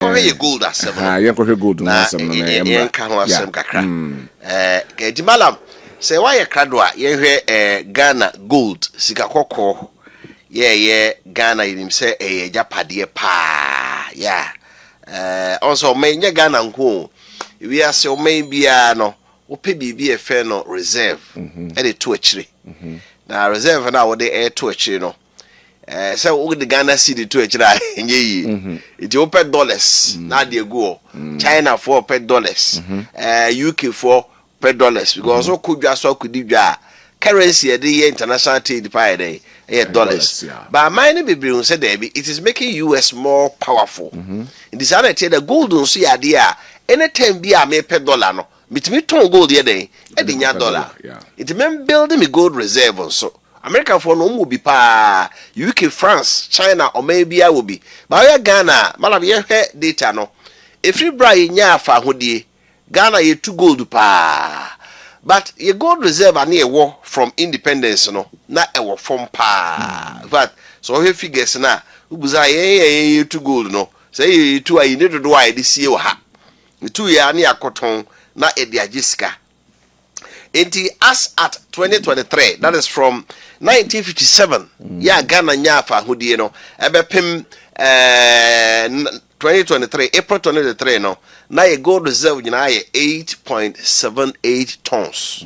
Kohe gold asem no. Yen kohe gold no asem no yen ka ho asem kakra. Edi malam se wa ye krado a yen hwe Ghana gold sika kokko. Ye Ghana yinim se japade pa. Also menye Ghana nko. We ase o men bia no. Ope bibi efe no reserve. E de to akire. Na reserve na wo de to akire no. So we the Ghana city to akira enye yi it open dollars na dey go China for $dollars UK for $dollars because so kudwa so kudidwa currency dey international trade pay dey dollars but mine be bring say there it is making US more powerful in this other trade the gold so ya dey a anytime bi a me $dollar no mitimi ton gold here dey e dey nya dollar it mean building me gold reserve so America for no will be pa UK, France, China or maybe I will be. But Ghana, malam ye data no. If you bra nya fa hodie, Ghana ye 2 gold pa. But ye gold reserve ani e wo from independence no. Na e wo from pa. But so he figures na ubuza ye 2 gold no. Say ye 2 ayi need do why this year ha. 2 ya ani akoton na e dia jiska. As at 2023, that is from 1957. Ghana nyafa hodie no. Ebepim 2023, April 2023 no. Na ye gold reserve nyina ye 8.78 tons.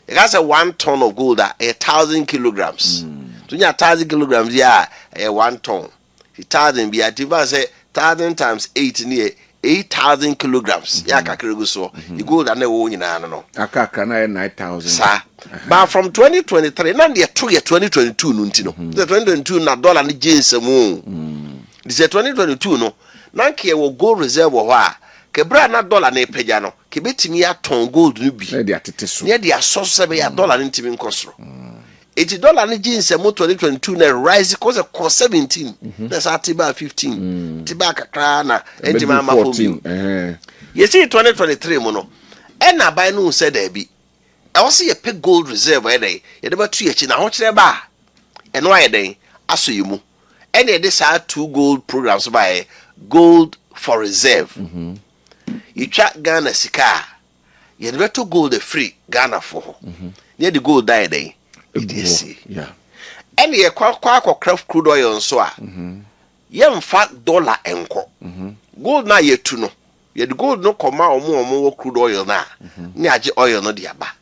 It has a 1 ton of gold at 1,000 kilograms. So nya 1,000 kilograms a 1 ton. 1,000 be at say 1,000 times 8 near 8,000 kilograms. Kakrigo so. You go down there, no. Akaka na 9,000. Sir. But from 2023, now the 2022 nuntino. The 2022 na dollar ni jeans mo. This 2022 no. Nanke wo gold reserve wo ha. Ke bra na dollar na epeja no. Ke betimi ya ton gold no bi. Na dia teteso. Na dia so sebe ya dollar ntimi nkosoro. $80 ni jeans mo 2022 na rise cause 17. That's atiba 15. Tiba kakra na entima ma 14. You see 2023 mo no. E na buy no said there be. I was see a pay gold reserve e dey. You never tu echi na ho kire ba. E no aye dey aso yimu. E na dey sa 2 gold programs by gold for reserve. You track Ghana sika. You never to gold free Ghana for. Near the gold die dey. Yeah. And ye kwa craft crude oil so a. Ye mfa dollar enko. Gold na ye tu no. Ye the gold no koma omo crude oil na. Ni age oil no dia ba.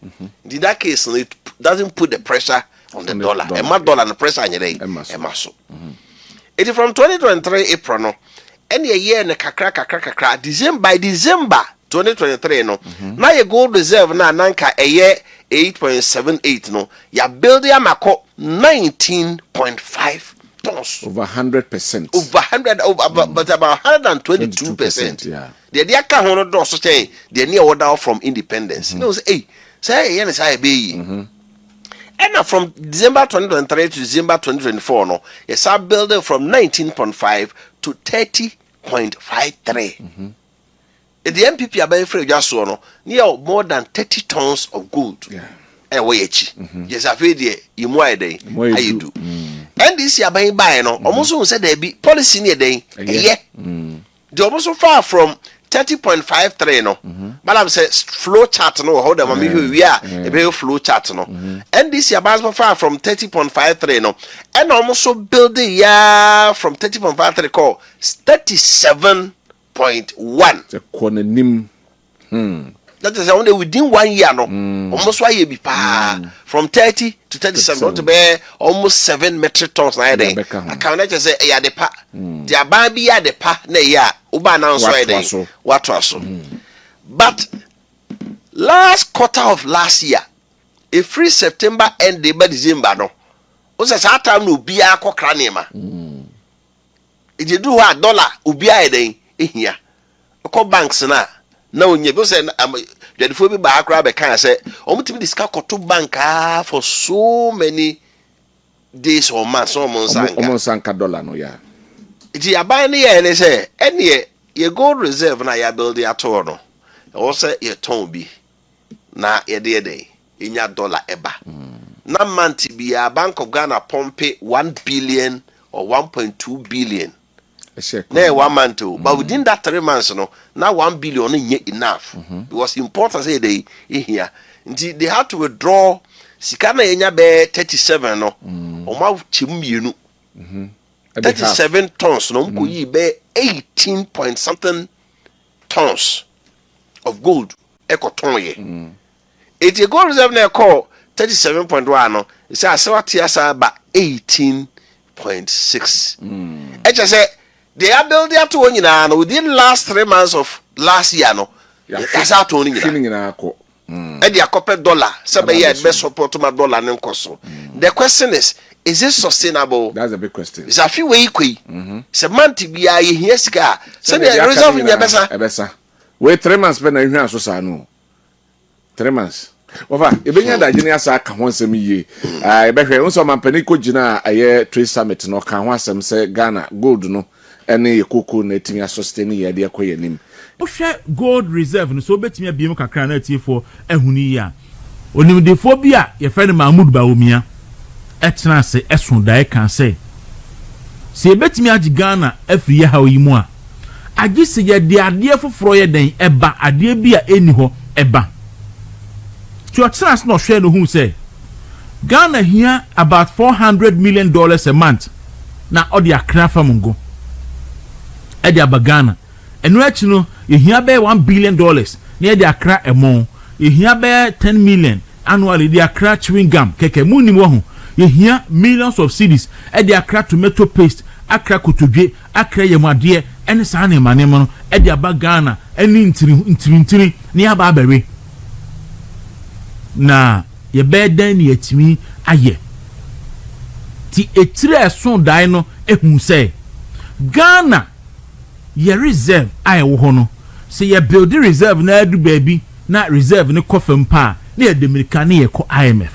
In that case it doesn't put the pressure on the dollar. E ma dollar no pressure anye dey. E ma so. It from 2023 April no. And ye year ne kakra December 2023 no. Na ye gold reserve na nanka eye 8.78 no. Ya build ya mako 19.5 tons. Over 100%. Over 100 but about 122%. Yeah. The dia ka hono do so say the near order from independence. No say say yen say be. And from December 2023 to December 2024 no. Yes, I build it from 19.5 to 30.53. The MPP are very free just so near more than 30 tons of gold. Yeah. And we yes, I've heard you more day. How you do? And this year by no almost said there be policy near day. Yeah. They almost so far from 30.53 no. Madam says flow chart no how the mommy we are a very flow chart no. And this year so far from 30.53 no. And almost so building yeah from 30.53 call 37.1. The corner nim. That is only within 1 year no. Almost 1 year be from 30 to 37 to be almost 7 metric tons na day. I can let you say ya de pa. The ababi ya de pa na ya uba na so day. What was so? But last quarter of last year, a free September and December no. O say that time no bi akokra nema. It you do what dollar ubi a day. Here, call banks na onye be say dwadefo bi ba akra be kan say omutimi discuss koto bank for so many days or months or months sanka dollar no ya it ya buy ne ya say ene ye gold reserve na ya build ya to no o say ye ton bi na ye de inya dollar eba na month bi ya Bank of Ghana pump 1 billion or 1.2 billion na 1 month o, but within that 3 months no, now 1 billion enough. Because important say they here. They had to withdraw sikana yenya be 37 no. Oma chimienu. 37 tons no mko yi be 18 point something tons of gold ekoton ye. It a gold reserve na call 37.1 no. It say asawati asa ba 18.6. Eche say they are building to one na within last 3 months of last year no. That's how to only and the corporate dollar, some year best support to my dollar and cost. The question is it sustainable? That's a big question. It's a few way quick. Semantic be I here scar. So the result in your besa. Wait 3 months when I hear so sano. 3 months. Over, if you had a genius, I can once a year. I bet you also my penico gina a year trade summit no can once some say Ghana gold no any cuckoo netting a sustaining idea quay him. Share gold reserve no so betimi abiem kakra na tie for ehuni ya onimdefo bia ye friend Mahmoud Bawumia etena se eson dai kan se betimi agi Ghana afri ye hawo yimu a agi se ye de ade foforo ye den eba ade bia eni ho eba to atena se no hwe no hu se Ghana here about $400 million a month na odi akra famungo e de abagana enu achi no ye hia be $1 billion na ye de akra emon ye hia be 10 million annually de akra chewing gum keke muni wo ho ye hia millions of cedis e de akra tomato paste akra kotodwe akra yemade ene sa na mane mo no e de abagana eni ntiri ni aba abewe na ye be dan ni atimi aye ti etire son dai no ehun se Ghana ye reserve ai wo ho no se ye build reserve na adu baby na reserve ne kofem pa na ye America na ye ko IMF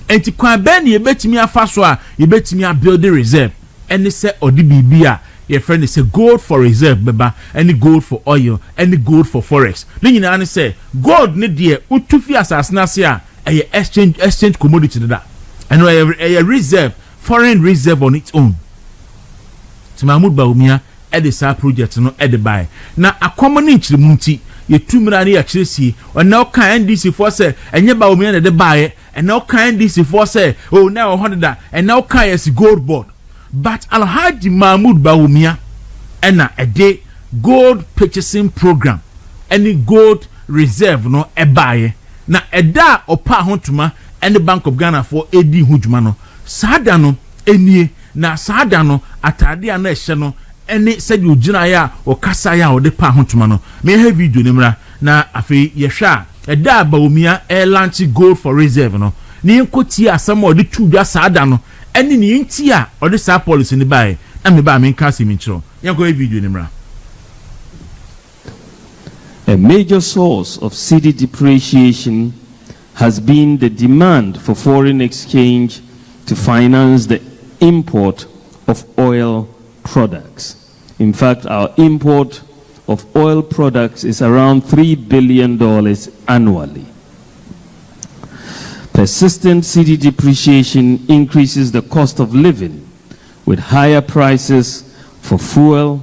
enti kwa ben ye betimi afa so a ye betimi a build reserve ene se odi bibia ye friend say gold for reserve beba any gold for oil any gold for forex ni nyina ne say gold ne de utufi asasna se a exchange commodity da and a reserve foreign reserve on its own to Mahmoud Bawumia edisa project no edibai na akomani nchirimunti ye tumra ne ya kiresi ona o kan NDC for say enye Bawumia na de bae ena o kan NDC for say oh na o honda ena o kan yes gold board but Alhaji Mahmoud Bawumia ena ede gold purchasing program any gold reserve no ebae na eda opa hontuma and the Bank of Ghana for edi hujuma no sada no enie na sada no atade ana ehye no ene said you gina ya o kasa ya o de pa hontuma no me ha video ne mra na afi ye hwa eda Bawumia launch gold for reserve no ni nkoti asam o de tudwa sada no ene ni nti a o de sa policy ni bae na me ba me nka se mi chiro yanko video ne mra. A major source of cedi depreciation has been the demand for foreign exchange to finance the import of oil products. In fact, our import of oil products is around $3 billion annually. Persistent cedi depreciation increases the cost of living with higher prices for fuel,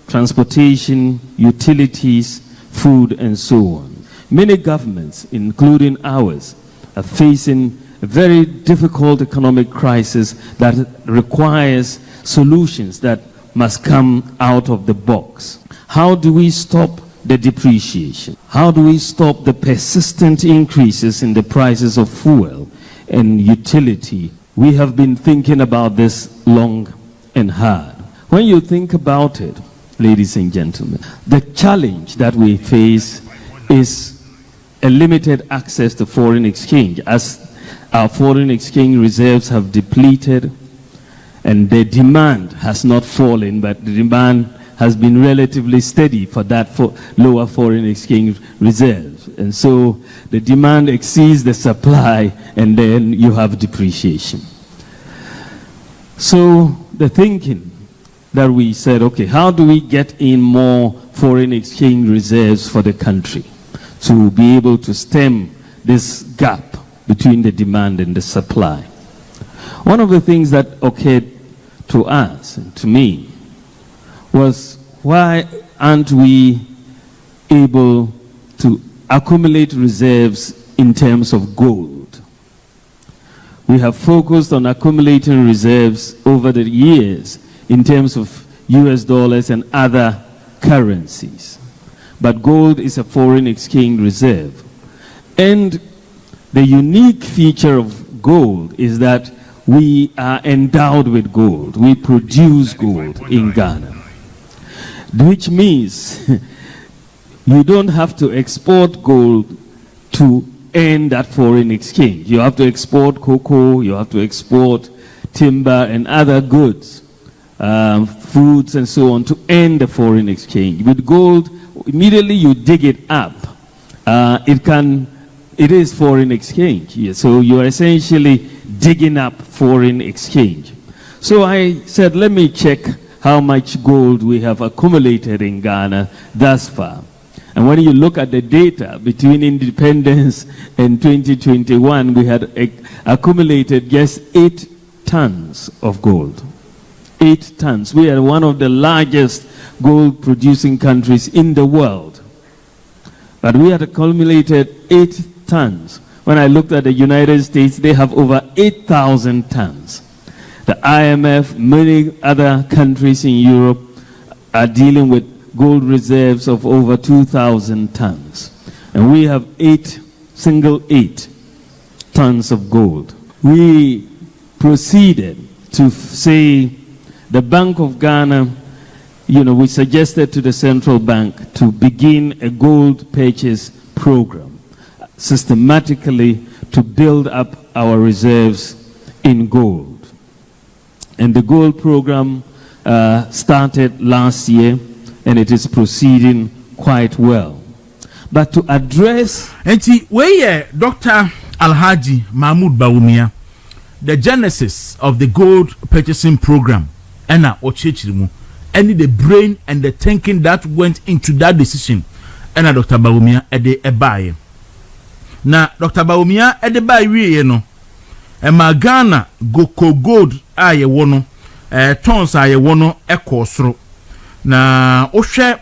transportation, utilities, food, and so on. Many governments, including ours, are facing a very difficult economic crisis that requires solutions that must come out of the box. How do we stop the depreciation? How do we stop the persistent increases in the prices of fuel and utility? We have been thinking about this long and hard. When you think about it, ladies and gentlemen, the challenge that we face is a limited access to foreign exchange, as our foreign exchange reserves have depleted and the demand has not fallen, but the demand has been relatively steady for that lower foreign exchange reserves. And so the demand exceeds the supply, and then you have depreciation. So the thinking that we said, okay, how do we get in more foreign exchange reserves for the country to be able to stem this gap between the demand and the supply? One of the things that occurred to us and to me was why aren't we able to accumulate reserves in terms of gold? We have focused on accumulating reserves over the years in terms of US dollars and other currencies. But gold is a foreign exchange reserve. And the unique feature of gold is that we are endowed with gold. We produce gold in Ghana, which means you don't have to export gold to earn that foreign exchange. You have to export cocoa, you have to export timber and other goods, fruits and so on, to earn the foreign exchange. With gold, immediately you dig it up, it is foreign exchange. Yeah, so you are essentially digging up foreign exchange. So I said, let me check how much gold we have accumulated in Ghana thus far. And when you look at the data between independence and 2021, we had accumulated just 8 tons of gold. 8 tons. We are one of the largest gold producing countries in the world. But we had accumulated 8 tons. When I looked at the United States, they have over 8,000 tons. The IMF, many other countries in Europe are dealing with gold reserves of over 2,000 tons. And we have 8 tons of gold. We proceeded to say the Bank of Ghana, we suggested to the central bank to begin a gold purchase program systematically to build up our reserves in gold. And the gold program started last year, and it is proceeding quite well. But to address... where Dr. Alhaji Mahmoud Bawumia, the genesis of the gold purchasing program, and the brain and the thinking that went into that decision, and Dr. Bawumia Ebaye. Now, Dr. Bawumia Ebaye, and Ghana go gold aye wono, tons aye wono ekosro. Na ohwe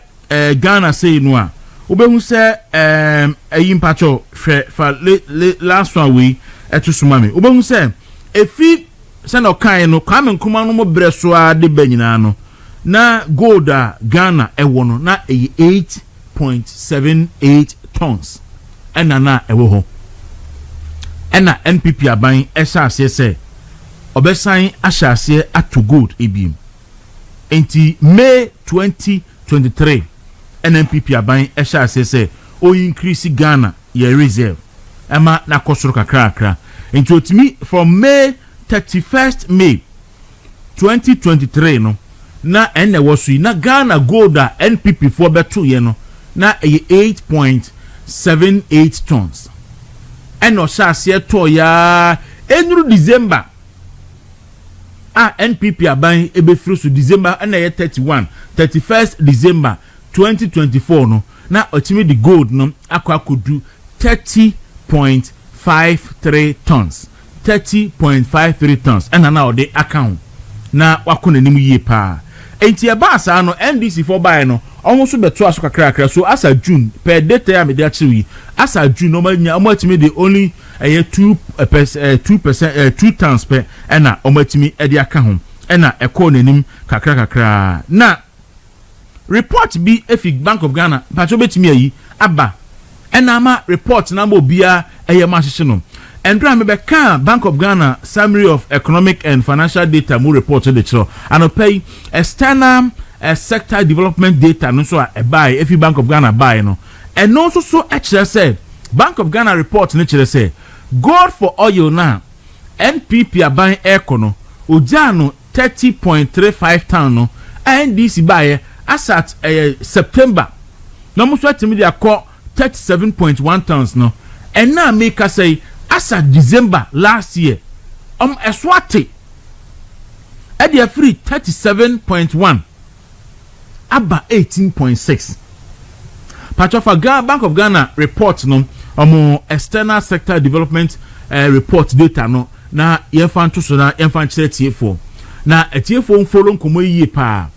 Ghana say no a obehu se ayimpacho hwe fa last one we etusuma me obehu se efi se no kan no kwame nkuma no mo breso a de banyina no na gold a Ghana ewo no na 8.78 tons na ewo ho ena NPP aban ehya ase se obesan ahya ase ato gold ebim. Enti May 2023 NNPP aban ehya ase se o increase Ghana ye reserve ema na kosoro kakra. Enti otimi from May 31st May 2023 no na ene wosu na Ghana gold a NPP for beto ye no na 8.78 tons eno sha ase to ya enuru December NPP aban ebefiri so December na 31st December 2024 no na otimi the gold no akwakodu 30.53 tons 30.53 tons and na ode account na wakona nim yie pa enti e ba asa no NDC for buy no almost beto aso kakra so as a June per data ya me dey achieve as a June no manya omatimi the only 2 tons per ena omatimi e dey aka ho ena ekọ nanim kakra na report bi efi Bank of Ghana pacho betimi ayi aba ena ma report na mo bia eye ma hihye no endra me be kan Bank of Ghana summary of economic and financial data mo report de chiro anopay external sector development data no so a buy efi Bank of Ghana buy no and also so actually say Bank of Ghana report no chire say gold for oil na NPP aban econo ojano 30.35 ton no NDC buy as at September no mo so atimi dia call 37.1 tons no and now make us say as at December last year eswate e dia free 37.1 aba 18.6 Pachofa Bank of Ghana report no external sector development report data no na yefan to so na yefan chire tiefo na etiefo follow nkomo yi pa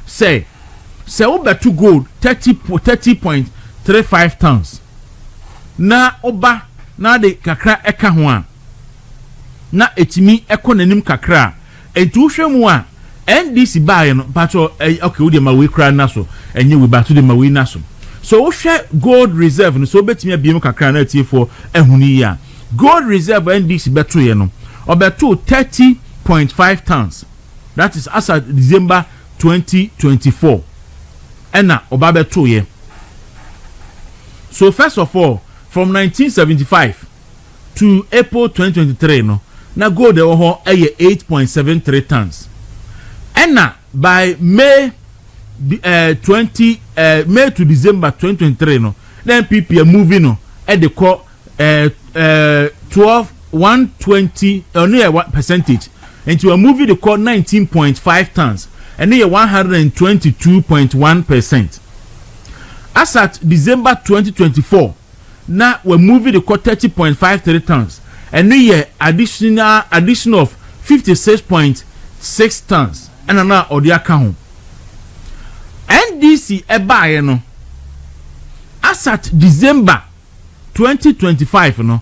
say se wo betu gold 30.35 tons na oba na de kakra eka ho a na etimi ekonanim kakra entu hwemu a NDC buy no pacho okay we dey ma we kra na so enye we ba to dey ma we na so wo hwe gold reserve no so betimi abiem kakra na atiefo ehuni ya gold reserve NDC beto ye no obeto 30.5 tons that is as at December 2024 ena oba beto ye. So first of all, from 1975 to April 2023 no na gold ho 8.73 tons. And by May May to December 2023 no then people are moving no at the call 120 percentage and you are moving the call 19.5 tons and then 122.1%. As at December 2024 now we're moving the call 30.53 tons and then addition of 56.6 tons and now or the account NDC buy no as at December 2025 no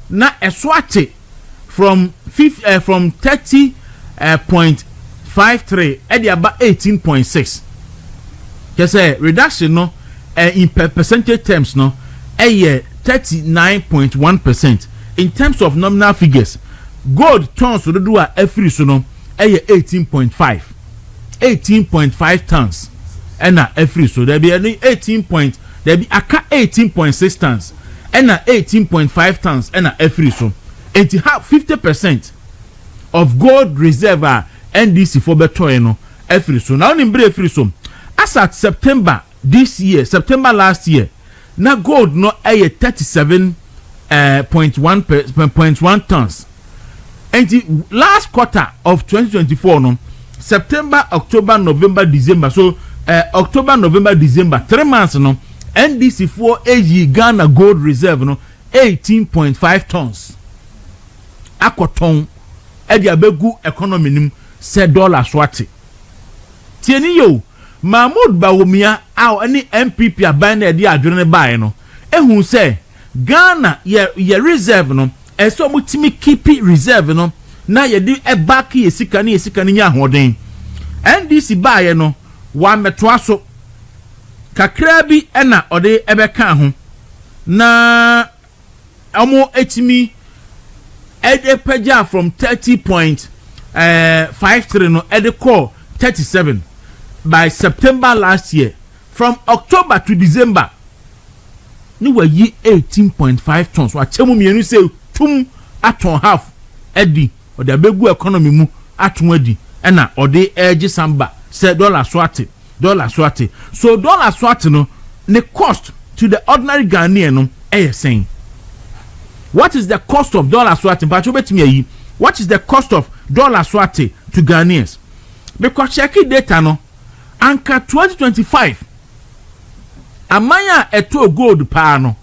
na eswate from 30.53 at about 18.6. Just a reduction no in percentage terms no 39.1%. In terms of nominal figures, gold tons to do a every so no 18.5 tons and na every so there be 18.6 tons and na 18.5 tons and na every so and to have 50% of gold reserve NDC for beto no every so now in every so as at September last year na gold no 37.1 tons and the last quarter of 2024 no September, October, November, December. So October, November, December, 3 months no NDC for AG Ghana gold reserve no 18.5 tons. Akoton edi abegu economy nim $7 swati. Tieni yo Mahmoud Bawumia any MPP aban na edi adwene bae no ehun se Ghana ye reserve no eso mutimi keep reserve no na ye di back ye sika nya hoden NDC bae no wa metoa so kakra bi na ode ebeka ho na amo etimi pagya from 30.53 no call 37 by September last year. From October to December ni wa yi 18.5 tons wa chemu mienu say tum aton half edi or the begu economy mu aton edi na ode edge samba say dollar swati so dollar swati no the cost to the ordinary Ghanaian no saying what is the cost of dollar swati what is the cost of dollar swati to Ghanaians because check data no anka 2025 amanya eto gold pa no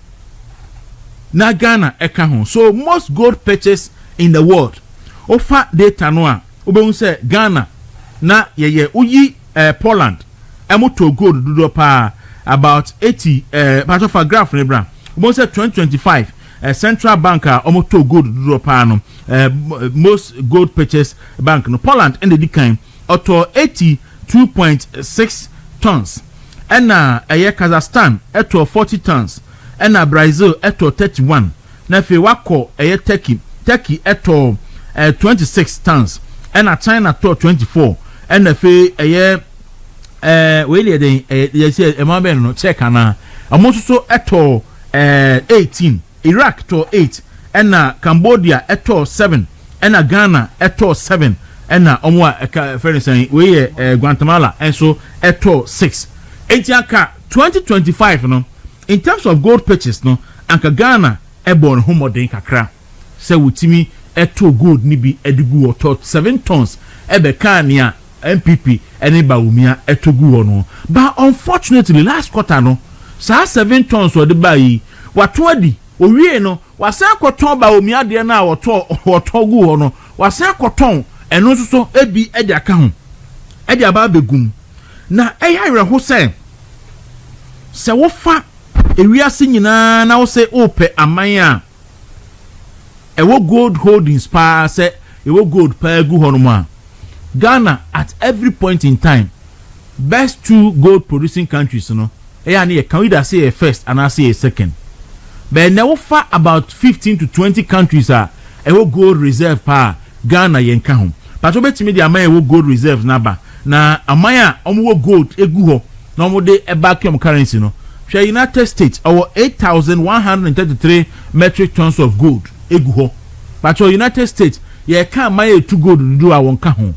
na Ghana eka ho so most gold purchase in the world offer data no a obehun say Ghana na ye uyi Poland emoto gold dudo pa about 80 part of a graph ne bra obehun say 2025 central bank omoto gold dudo pa no most gold purchase bank no Poland and the kind auto 82.6 tons and Kazakhstan eto 40 tons and Brazil eto 31 na fe wako Turkey eto 26 tons and China to 24 and fe we le den say emabe no check na amoso eto 18 Iraq to 8 and Cambodia eto 7 and Ghana eto 7 and omwa friend saying we Guatemala and so eto 6 entiaka 2025 no in terms of gold purchase no anka Ghana ebon homoden kakra say wutimi eto gold ni bi edigu oto 7 tons ebe kania MPP eni Bawumia eto gu no but unfortunately last quarter no sa 7 tons o de bayi wato adi owie no wasan koton Bawumia de na woto gu no wasan koton eno so ebi edi aka ho edi aba begum na ɛyɛ ho sɛ wofa ewiase nyinaa na wo sɛ ope aman a ɛwɔ gold holdings pa sɛ ɛwɔ gold pa gu hɔ no ma Ghana at every point in time best 2 gold producing countries no ɛyɛ ne can either say first and I say second but na wofa about 15 to 20 countries ɛwɔ gold reserve pa Ghana yɛn ka ho but obetimi de aman ɛwɔ gold reserve naba na aman a ɔmo gold egu hɔ na ɔmo de ɛback currency no hwɛ United States our 8,133 metric tons of gold egu hɔ but United States ye can aman 2 gold do a wɔn ka ho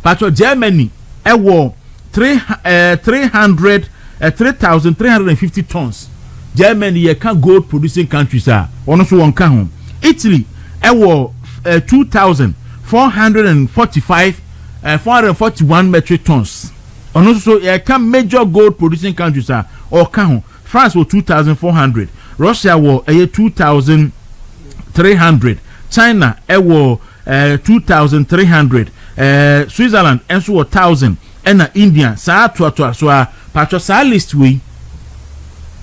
but Germany ɛwɔ 3,350 tons Germany ye can gold producing countries ɔno so wɔn ka ho Italy ɛwɔ 441 metric tons ɔno so ye can major gold producing countries or ka ho France wɔ 2,400 Russia wɔ 2,300 China ɛwɔ 2,300 Switzerland enso wɔ 1,000 ɛna India saa toatoa so patro saa list we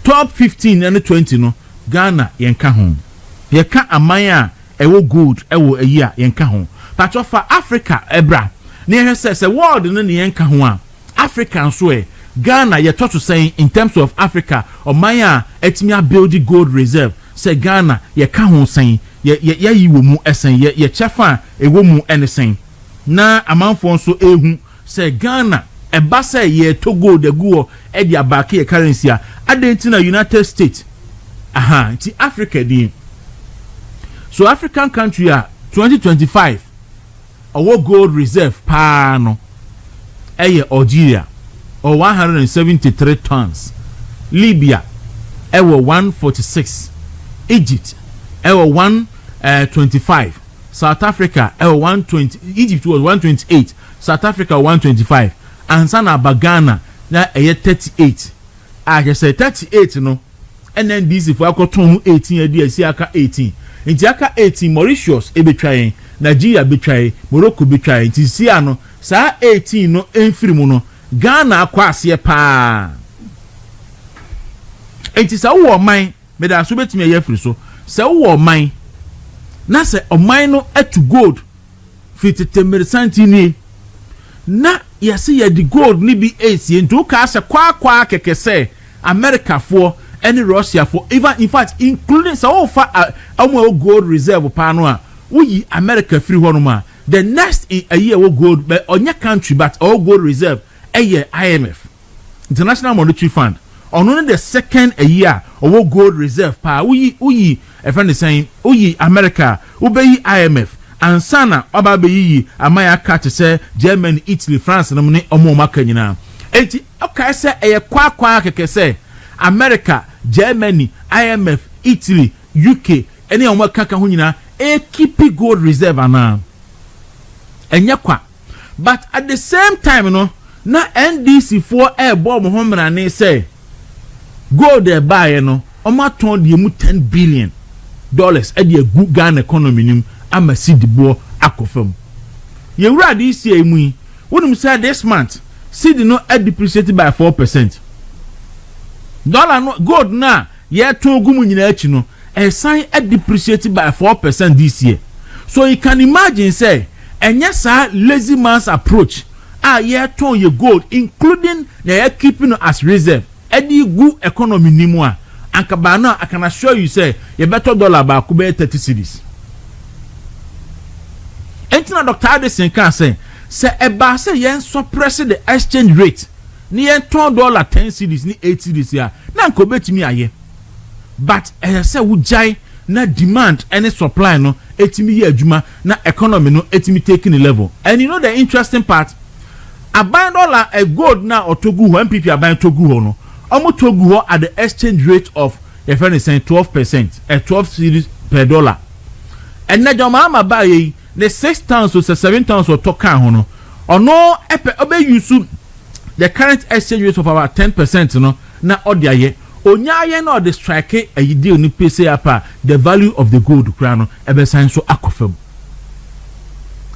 top 15 and 20 no Ghana yɛn ka ho yɛ ka aman a ɛwɔ gold ɛwɔ ayi a yɛn ka ho patro fa Africa ɛbra ne yɛ sɛ world no ne yɛn ka ho a Africa nso Ghana yɛ to saying in terms of Africa ɔman a ɛtumi build gold reserve sɛ Ghana yɛ ka ho saying yɛ yi wɔ mu ɛsɛn yɛ kyɛfa ɛwɔ mu ɛne saying na amanfo nso ehu sɛ Ghana ɛba sɛ yɛ to gold aguo ɛde abake yɛ currency a adenti na United States nti Africa di so African country 2025 ɔwɔ gold reserve pa no ɛyɛ Algeria or 173 tons Libya ɛwɔ 146 Egypt ɛwɔ 125 South Africa 120 Egypt was 128 South Africa 125 and Ghana Ghana na 38 just say 38 no NNDC for akoton 18 edi asi aka 18 nti aka 18 Mauritius ebetwaye Nigeria betwaye Morocco betwaye nti sia no saa 18 no emfiri mu no Ghana akwa ase pa nti sa wo man me da so betimi yefiri so sa wo man na se oman no etu gold fit temersanti ni na yesi ye di gold ni bi esi nti ka se kwa kekese America for any Russia for even in fact including so far our gold reserve pa no a we America free ho no ma the next a year we gold but on your country but our gold reserve a year IMF International Monetary Fund on only the second a year our gold reserve pa we a friend is saying we America we IMF and sana oba be yi amaya ka te say Germany Italy France no ne omo maka nyina enti okay say e kwa keke say America Germany IMF Italy UK any omo kaka ho nyina e keep gold reserve ana enya kwa but at the same time no na NDC for e bo mo homra ne say gold e buy no omo ton de mu $10 billion e de gu Ghana economy nim ama sidbo akofam ye wura this year mu wonum say this month sid no depreciated by 4%. Dollar no gold na ye ton gu mu nyina achi no sign depreciated by 4% this year. So you can imagine say enya sa lazy man's approach ye ton ye gold including na keeping as reserve edi gu economy nimu a anka ba na I can assure you say ye better dollar ba ku be 30 cedis. Entina Dr. Addison can say eba say yen suppress the exchange rate ni yen $10 10 cedis ni 8 cedis ya na nko betimi aye but say wo jai na demand any supply no etimi ye adwuma na economy no etimi taking the level. And you know the interesting part aban dollar a gold na otogu ho MPP aban togu ho no omo togu ho at the exchange rate of your friend is saying 12% 12 cedis per dollar. And na joma ma ba ye the 6 tons or 7 tons or tokan ho no ono epe obe use the current exchange rate of about 10% no na odiaye onyaye na the strike a deal ni pese apa the value of the gold kra no ebe san so akofam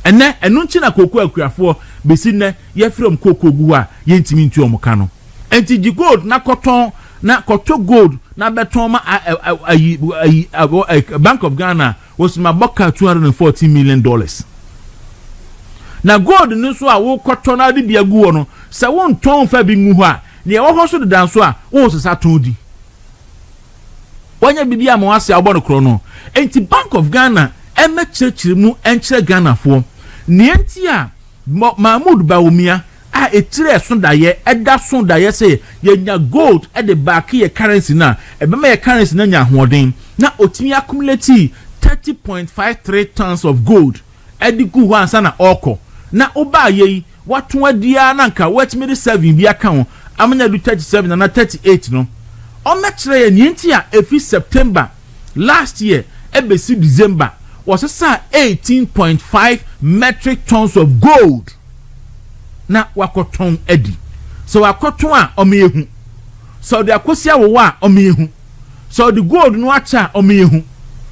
ene enu nchi na koko akuafo besi ne ye from koko gu a ye ntimi ntu omuka no enti gi gold na koton na koto gold na beton ma Bank of Ghana was my boka $214 million. Na gold no so a wo koto na de bia gu no se won ton fa bi ngu ho a ne wo ho so de dan so a wo sesa ton di wanya bibia mo ase abo no kro no enti Bank of Ghana emechechiri mu enchire Ghana fo ne enti a Mahmoud Bawumia a etire so da ye eda so da ye say ye nya gold e de back ye currency na e be ma ye currency na nya hoden na otimi accumulate 30.53 tons of gold e di gu ho ansa na oko na oba ye wato adia na nka watimi de 7 bi aka ho amanya du 37 na 38 no o mechire ye nti a efi September last year ebesi December was a 18.5 metric tons of gold na wakoton edi so wakoton a omehu so de akosia wo a omehu so the gold no acha omehu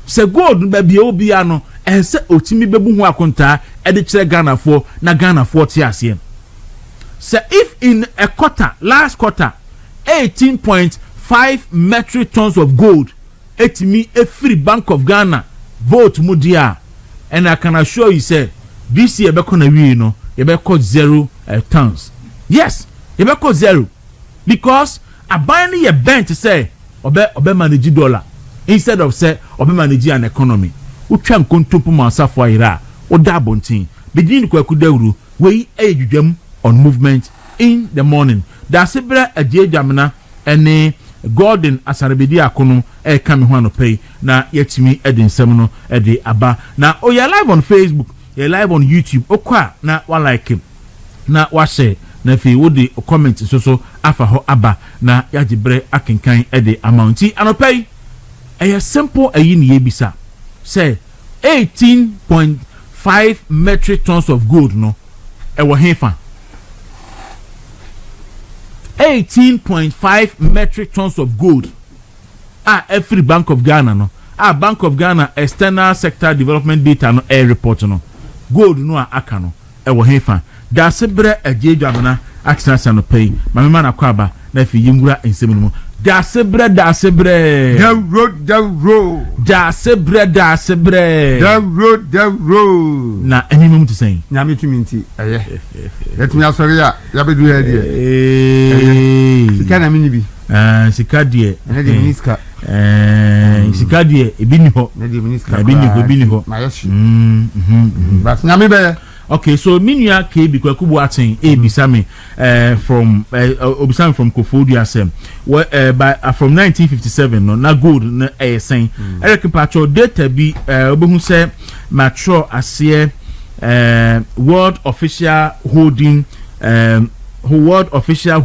se gold ba bia obi ano ense otimi bebu hu akonta edi kire Ghana for na Ghana for ti ase so if in a quarter last quarter 18.5 metric tons of gold etimi every Bank of Ghana vote mudia and I can assure you say this year be kona wi no you be call 0 tons. Yes, you be call 0 because a buying your bank to say obe manage dollar instead of say obe manage an economy. Utwa nkontompo mansafo ira o da bontin begin kwaku dawru we ejudwam on movement in the morning. Da sebra ajiejamna ene Gordon Asarbedi akono e kame ho anopei na yetimi edinsem no ede aba na o ya live on Facebook, you live on YouTube okwa na wa like him na wa share na fi wo de comment so afa ho aba na yagibre akenkan ede amounti anopei e simple ayi ni yebisa say 18.5 metric tons of gold no e wo hefa 18.5 metric tons of gold. Every Bank of Ghana no. Bank of Ghana external sector development data no air report no. Gold no aka no. Ewo hefa. Da sebre ejeju abana aksasa no pay. Mama na kwaba na fi yingura ensem no. Da sebre down road. Da sebre down road. Na any moment to say. Na me tumi nti eye. Let me asori ya bedu here there. Sika na mini bi. Sika die. Na de miniska. Sika die ebi ni ho. Na de miniska. Ebi ni ho. Ma yeshi. But na me be. Okay, so Minya KB Kwakubu Atin Ebisame from Obisame from Kofodia Sem from 1957 no na gold na saying Eric Pacho data be obehu say mature ase world official holding world official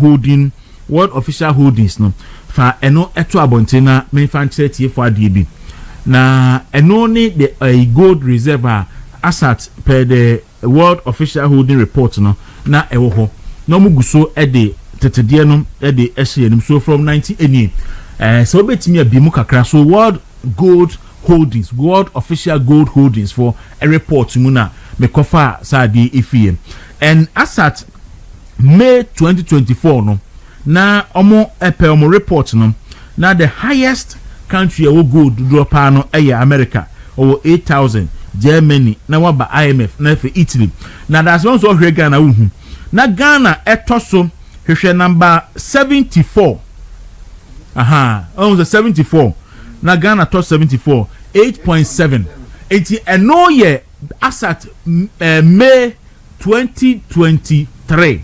holdings no fa eno eto abontena me fan tie for adie na eno ni the gold reserve asset per the world official holding report no na ewo ho na muguso ede tetedie no ede ehye so from 1988 so betimi abimu kakra so world official gold holdings for a report mu na me kofa sadi efie and asat May 2024 no na omo report no na the highest country ewo gold drop no America over 8,000 Germany na waba IMF na for Italy na that's one so Ghana uhu na Ghana etoso hwehwe number 74 almost 74 na Ghana to 74 8.7 eti eno ye asat May 2023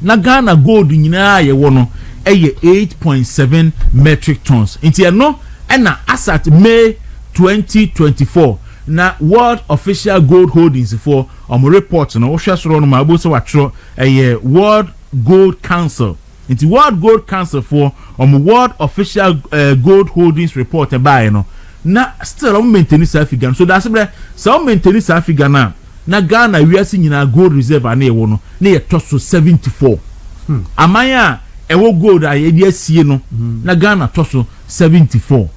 na Ghana gold nyina ye wono eye 8.7 metric tons enti eno na asat May 2024 na world official gold holdings for report no ohwesoro no ma so watro world gold council into world gold council for world official gold holdings report by no na still maintain South Africa so that's so maintain South Africa na Ghana wiase nyina gold reserve na ewo no na ye toso 74 amanya ewo gold a ye di asie no na Ghana toso 74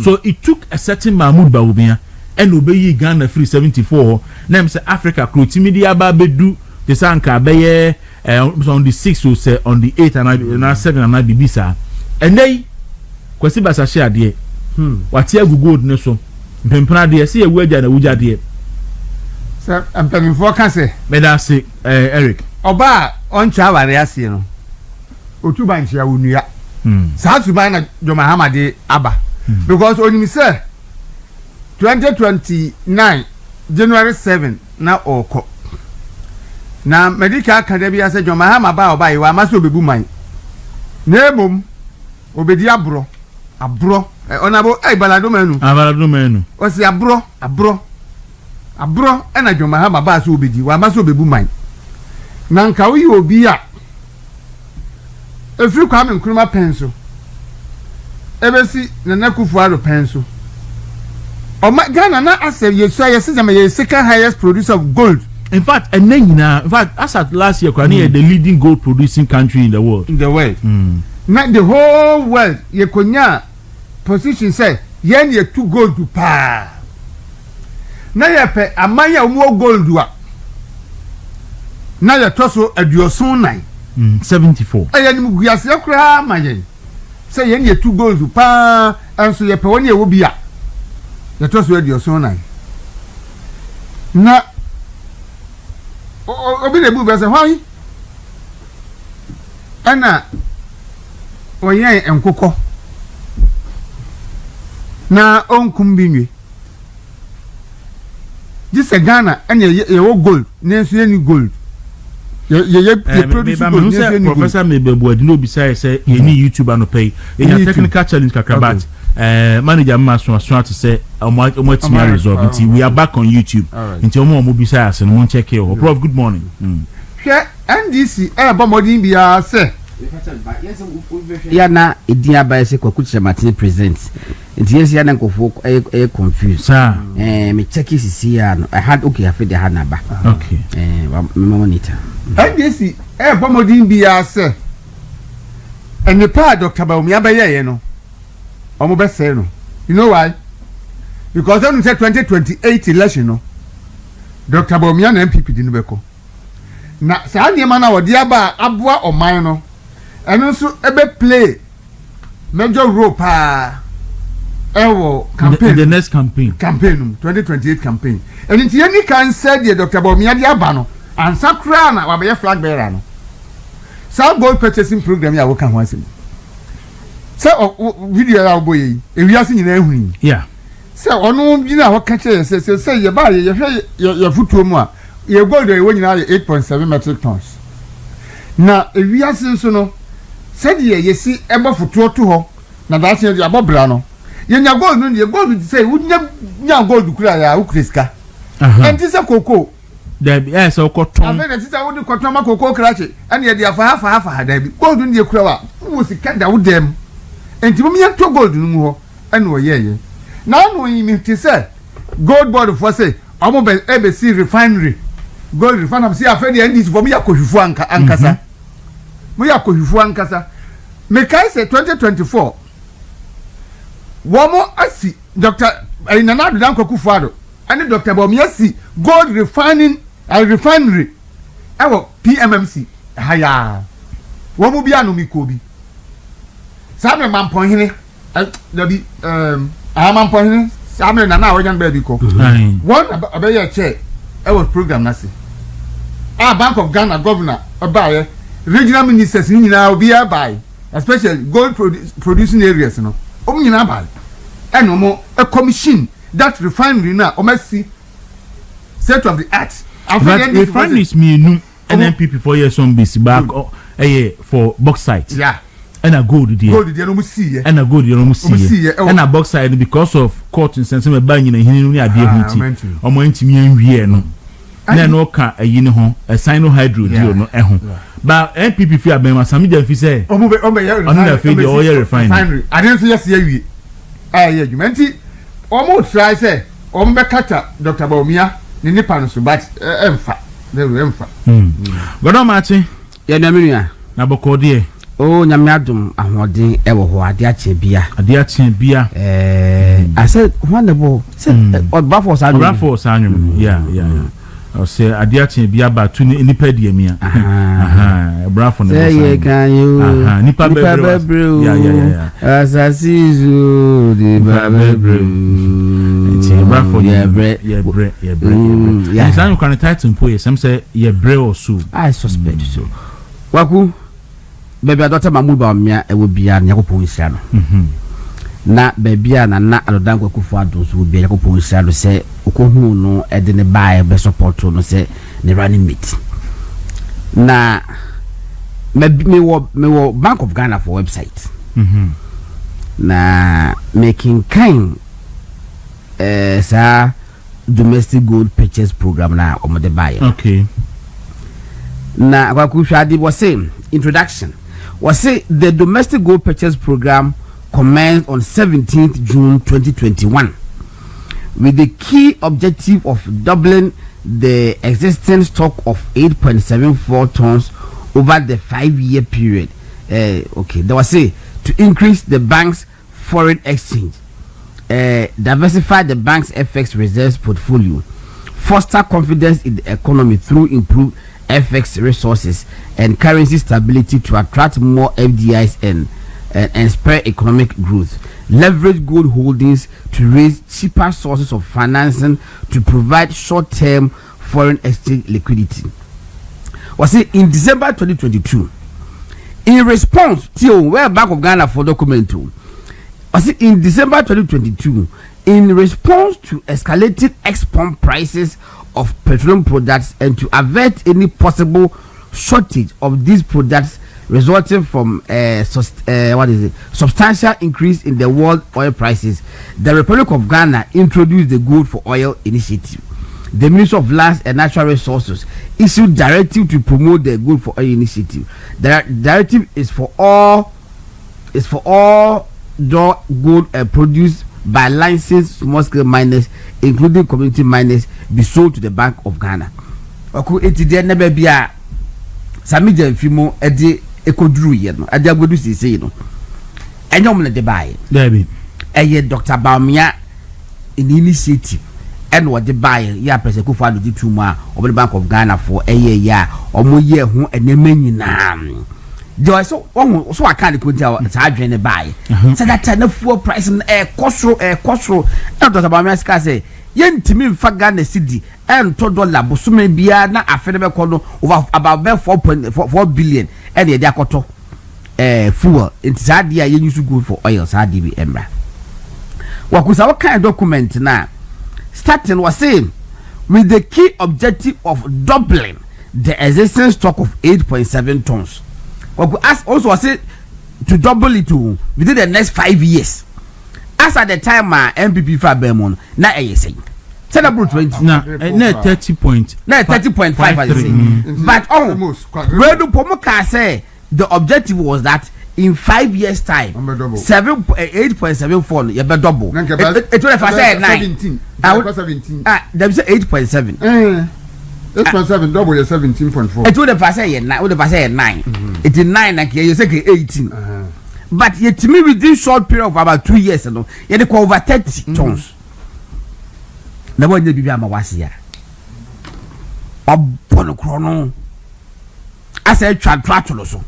so it took a certain Mahmoud Bawumia and obey Ghana free 74 name say Africa crew media ba bedu the sanka beye on the 6th or say on the 8th and 7 and be bisa and they kwesi basa share de wati agu gold ne so mpempena de se ewu agya na wuja de sir ampemfo ka se me da se Eric oba on chaware ase no otuba nchia wonua saa tuban na Joma Hamade aba because onimi say 2029 January 7 na oko na medical academy ase Joma Hamade ba oba yiwa maso bebu man na emom obedi abro onabo balado menu o si abro na Joma Hamade ba so obedi wa maso bebu man na nka wo yi obi a efiri kwa me nkruma penso ebesi na nakufuado penso Oma Ghana na asem yesu ayese me second highest producer of gold. In fact, and then in fact, as at last year, Kwani the leading gold producing country in the world. Not the whole world. Ye konya position say yen ye 2 gold to pa. Na ye pe amanya umo gold wa. Na ye toso aduoson 9 74. Aye ni muguase kra mayen. Say yen ye 2 gold to pa anso ye pe woni e wo bia. Ye toso aduoson 9. Na obi le bu be say hwan ana oyen enkokọ na onkum binwe this Ghana ana ye wo gold nenso ye ni gold ye produce gold nenso ni Professor Mebebu adi no bisa say ye ni YouTube no pay ye technical challenge kakrabat manager maso to say omo team resolve until we are back on YouTube until omo bisa ase no check here. Prof, good morning. Hwe NDC bomodin bia say ya na ediya ba ese kwakuche matine present nti yes ya na nkofo confused me check sisi ya no I had okay afi de hanaba okay me monitor NDC bomodin bia say ene pa Dr. Baumia ba ye no omo be say no you know why because when we say 2028 election no Dr. Baumia na MPP di no beko na sa niema na wodi aba aboa oman no eno so ebe play major role pa ewo campaign the next campaign 2028 campaign and nti any can said the Dr. Baumia di aba no ansa kra na wa be flag bearer no sa gold purchasing program ya wo kan ho asem sa video ya oboye ewiase nyina ehuni yeah sa onu gina ho ka che se ye ba ye hwe ye futuo mu a ye gold ye wo nyina 8.7 metric tons na ewiase nso no said ye si eba futuo to ho na da che ya bobra no ye nya gold no ye gold say wo nya gold kura ya wo kreska enti se koko da bi so koton afa na tita wo di koton ma koko krache ene ye dia fa da bi gold no ye kura wa wo sika da wo dem enti mo to gold no ho ene wo ye na no yimi ti say gold board for say omo be ebesi refinery gold refinery see afa de ndis for me yakohwifu ankasa mo yakohwifu ankasa me kai say 2024 womo asi Dr. Nana Adudan Kwakufuado and Dr. Baumia si gold refinery ewo PMMC haya womo bia no mikobi sabe mampon hene da bi amampon hene sabe na na wajan baby ko one abeye che ewo program na si Bank of Ghana governor abaye regional ministers nyina obi abaye especially gold producing areas no nyina abaye eno mo a commission that refinery na o masi state of the art refineries me NNPP for years on BC back for bauxite yeah and a gold there no see and a gold no see and a bauxite because of court in sense me ban nyina hini no ade huti omo ntimi anwie no na no ka ayi ne ho a sinohydro deal no ho ba NPP fi abema samija fi say omo na fi the oil refinery I didn't say yes ye yeah jumenti omo try say omo be kata Dr. Baumia ni nipa no so but emfa they will emfa godo machi ya na menua na bokode Oh, Nyamiadum, ahoɔden ɛwɔ hɔ ade akyɛ bia. Ade akyɛ bia. I said wonderful. Said Bafo Sanyo. Yeah. I say ade akyɛ bia ba tu nipa die mia. Brafo no. Say can you? Nipa bebre. Yeah. Asasizu di bebre. Brafo yeah bre. Yeah. Sanyo kan title mpo ye some say ye bre or so. I suspect so. Waku baby Dr. Mahmoud Bawumia e wo bia na yakopon hia no. Na baby a na adodan kwakufu adon so bia yakopon hia no se okohu no e de ne bae be support no se ne running mate. Na me wo Bank of Ghana for website. Na making kind sa domestic gold purchase program na omode bae. Okay. Na kwakufu adi was saying introduction was say the domestic gold purchase program commenced on 17th June 2021 with the key objective of doubling the existing stock of 8.74 tons over the 5-year period. Okay, there was say to increase the bank's foreign exchange, diversify the bank's FX reserves portfolio, foster confidence in the economy through improved FX resources and currency stability to attract more FDIs and spur economic growth. Leverage gold holdings to raise cheaper sources of financing to provide short-term foreign exchange liquidity. Was it in December 2022? In response to where Bank of Ghana for document, was it in December 2022? In response to escalated export prices of petroleum products and to avert any possible shortage of these products resulting from substantial increase in the world oil prices, the Republic of Ghana introduced the Gold for Oil initiative. The Ministry of Lands and Natural Resources issued directive to promote the Gold for Oil initiative. The directive is for all gold produced by licensed small-scale miners, including community miners, be sold to the Bank of Ghana. Oku eti de na bia sami jamfimo ede ekoduru ye no ade agbodu sisi no enyom ne de bae David eye Dr. Bawumia initiative and what the bae ya President Kufuor do tumu a obo Bank of Ghana for eye ya omo ye ho enema nyina do so I can't tell sa adwene bae say that na fuel price kosro and Dr. Bawumia say yentimi mfa Ghana cedi ento dollar bosome bia na afede be kono over about 4 billion and dey akoto fuel inside there you use good for oil sa dey be emra wakusa what kind document na starting was saying with the key objective of doubling the existing stock of 8.7 tons. Waku as also was say to double it within the next 5 years. As at the time MPP for Bermon na say Senable 20 na 30.5 as they say. But where do Pomoka say the objective was that in 5 years time 8.74 you be double. It will say 9 there is 8.7 8.7 double your 17.4. It would have say 9 would have say 9 it is 9 and you say 18 but yet to me within short period of about 2 years you dey over 30 tons na bo nye bibia ma wase ya obono krono asa twa so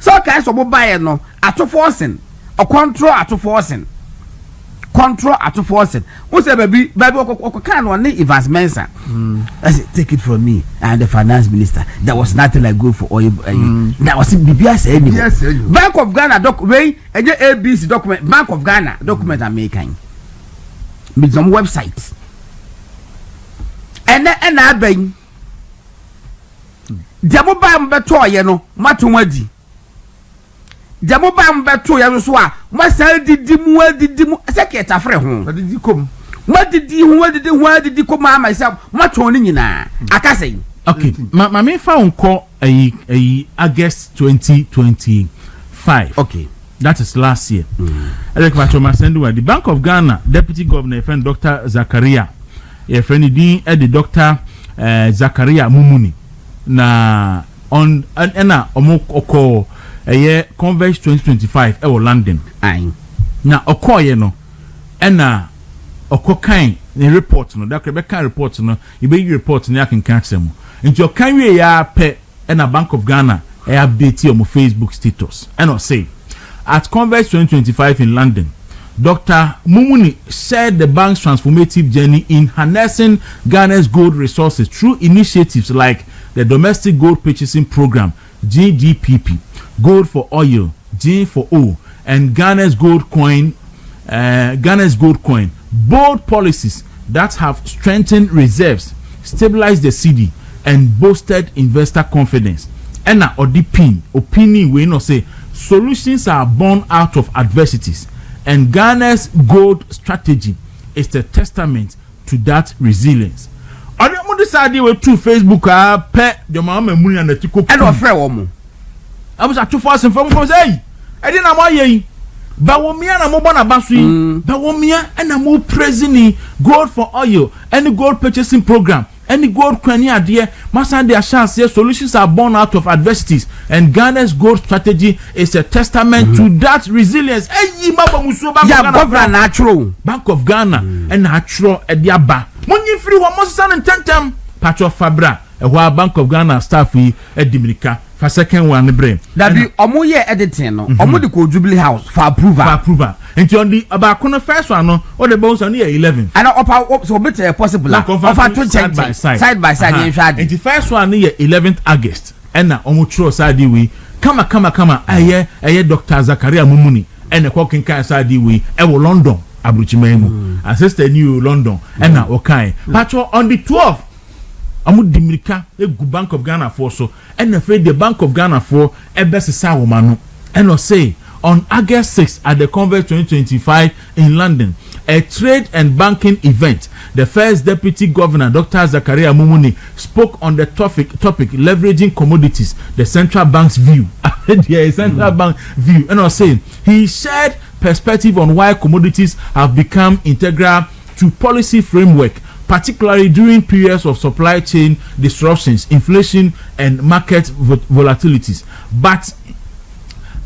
so kai so bo bae no ato forcing o control ato forcing who say baby kan one Evans Mensah I say take it from me and the finance minister there was nothing like good for oil that was bibia say anyway Bank of Ghana ABC document Bank of Ghana document American with some websites and aben demo ba mbeto ye no matomadi demo ba mbeto ye so a masal didimu seketa frɛ ho adidi kom madidi kom myself maton ni nyina akasɛn okay ma me fa unko August 2025 okay that is last year Eric Matoma sendu the Bank of Ghana Deputy Governor friend Dr. Zakaria your friend din the Dr. Zakaria Mumuni na on ena omoko Converge 2025 London. Aye. Na okoye no ena okokan ne report no that Rebecca report no you be report no akan catch them into okan we ya pe ena Bank of Ghana update your Facebook status and say at Converge 2025 in London, Dr. Mumuni shared the bank's transformative journey in harnessing Ghana's gold resources through initiatives like the Domestic Gold Purchasing Program GDPP, Gold for Oil G for O, and Ghana's Gold Coin. Bold policies that have strengthened reserves, stabilized the cedi, and boosted investor confidence. And opinion we no say solutions are born out of adversities, and Ghana's gold strategy is a testament to that resilience. I don't decide we to Facebook pet the mama money and the tiko and offer woman. I was at 2,000 from say I didn't know why. Bawomia na mo bona basui bawomia na mo praising gold for oil any gold purchasing program any gold kwani ade masa de Ashanti solutions are born out of adversities, and Ghana's gold strategy is a testament to that resilience. Eyi maba muso Bank of Ghana and natural ediaba monyi free wa mo san ntantem patcho fabra Bank of Ghana staff yi edimrika for second one brain that be omoye editing no omo de ko Jubilee House for approval and on the about the first one no or the bones on 11 and up so better possible offer to side by side and the first one near 11th August and na omo tro side we kama aye Dr. Zakaria Mumuni and the cooking kind side we London abruchimemu and sister new London and na okay but on the 12th amu dimirika egu Bank of Ghana for so and afraid the Bank of Ghana for ebesisa womanu and say on August 6th at the Converge 2025 in London, a trade and banking event, the first deputy governor Dr. Zakaria Mumuni spoke on the topic leveraging commodities, the central bank's view. Central bank view, and I was saying he shared perspective on why commodities have become integral to policy framework, particularly during periods of supply chain disruptions, inflation, and market volatilities. But